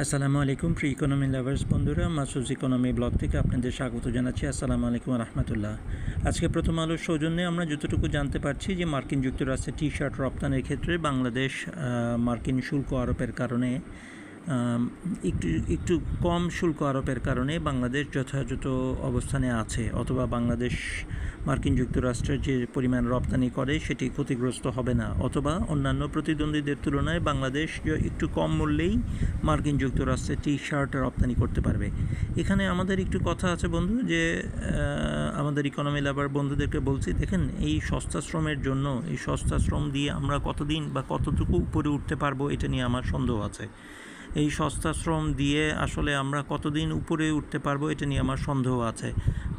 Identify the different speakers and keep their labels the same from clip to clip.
Speaker 1: আসসালামু আলাইকুম pre economy lovers বন্ধুরা, মাসুজ ইকোনমি ব্লগ থেকে আপনাদের স্বাগত জানাচ্ছি। আসসালামু আলাইকুম রহমতুল্লাহ। আজকে প্রথম আলোর সৌজন্যে আমরা যতটুকু জানতে পারছি যে মার্কিন যুক্তরাষ্ট্রে টি শার্ট রপ্তানির ক্ষেত্রে বাংলাদেশ মার্কিন শুল্ক আরোপের কারণে একটু কম শুল্ক আরোপের কারণে বাংলাদেশ যথাযথ অবস্থানে আছে, অথবা বাংলাদেশ মার্কিন যুক্তরাষ্ট্রের যে পরিমাণ রপ্তানি করে সেটি ক্ষতিগ্রস্ত হবে না, অথবা অন্যান্য প্রতিদ্বন্দ্বীদের তুলনায় বাংলাদেশ একটু কম মূল্যেই মার্কিন যুক্তরাষ্ট্রে টি শার্ট রপ্তানি করতে পারবে। এখানে আমাদের একটু কথা আছে বন্ধু, যে আমাদের ইকোনমি লাভার বন্ধুদেরকে বলছি, দেখেন এই সস্তা শ্রমের জন্য, এই সস্তা শ্রম দিয়ে আমরা কতদিন বা কতটুকু উপরে উঠতে পারবো এটা নিয়ে আমার সন্দেহ আছে। এই সস্তা শ্রম দিয়ে আসলে আমরা কতদিন উপরে উঠতে পারবো এটা নিয়ে আমার সন্দেহ আছে।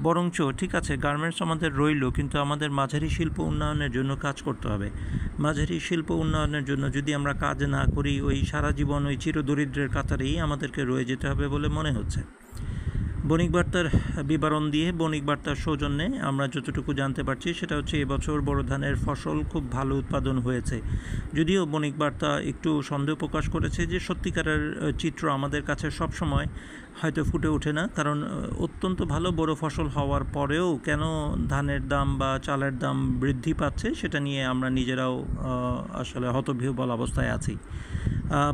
Speaker 1: বরঞ্চ ঠিক আছে, গার্মেন্টস আমাদের রইল, কিন্তু আমাদের মাঝারি শিল্প উন্নয়নের জন্য কাজ করতে হবে। মাঝারি শিল্প উন্নয়নের জন্য যদি আমরা কাজ না করি, ওই সারা জীবন ওই চিরদরিদ্রের কাতারেই আমাদেরকে রয়ে যেতে হবে বলে মনে হচ্ছে। বণিক বার্তার বিবরণ দিয়ে, বণিক বার্তার সৌজন্যে আমরা যতটুকু জানতে পারছি সেটা হচ্ছে এবছর বোরো ধানের ফসল খুব ভালো উৎপাদন হয়েছে। যদিও বণিক বার্তা একটু সন্দেহ প্রকাশ করেছে যে সত্যিকারের চিত্র আমাদের কাছে সবসময় হয়তো ফুটে ওঠে না, কারণ অত্যন্ত ভালো বড় ফসল হওয়ার পরেও কেন ধানের দাম বা চালের দাম বৃদ্ধি পাচ্ছে সেটা নিয়ে আমরা নিজেরাও আসলে হতবিহ্বল অবস্থায় আছি।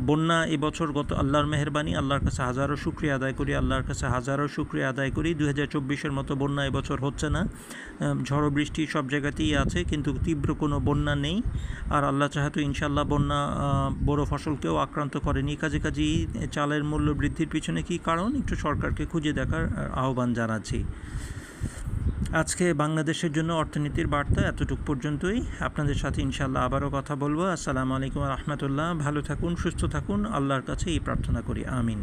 Speaker 1: বন্যা এবছর গত আল্লাহর মেহেরবানি, আল্লাহর কাছে হাজারো শুকরিয়া আদায় করি, আল্লাহর কাছে হাজারো শুকরিয়া আদায় করি। 2024-এর মতো বন্যা এবছর হচ্ছে না। ঝড়ো বৃষ্টি সব জায়গাতেই আছে, কিন্তু তীব্র কোনো বন্যা নেই। আর আল্লাহ চাহাতো ইনশাল্লাহ বন্যা বড় ফসলকেও আক্রান্ত করেনি। কাজেই চালের মূল্য বৃদ্ধির পিছনে কী কারণ, একটু সরকারকে খুঁজে দেখার আহ্বান জানাচ্ছি। আজকে বাংলাদেশের জন্য অর্থনীতির বার্তা এতটুকু পর্যন্তই। আপনাদের সাথে ইনশাল্লাহ আবারও কথা বলবো। আসসালামু আলাইকুম রহমতুল্লাহ। ভালো থাকুন, সুস্থ থাকুন, আল্লাহর কাছে এই প্রার্থনা করি, আমিন।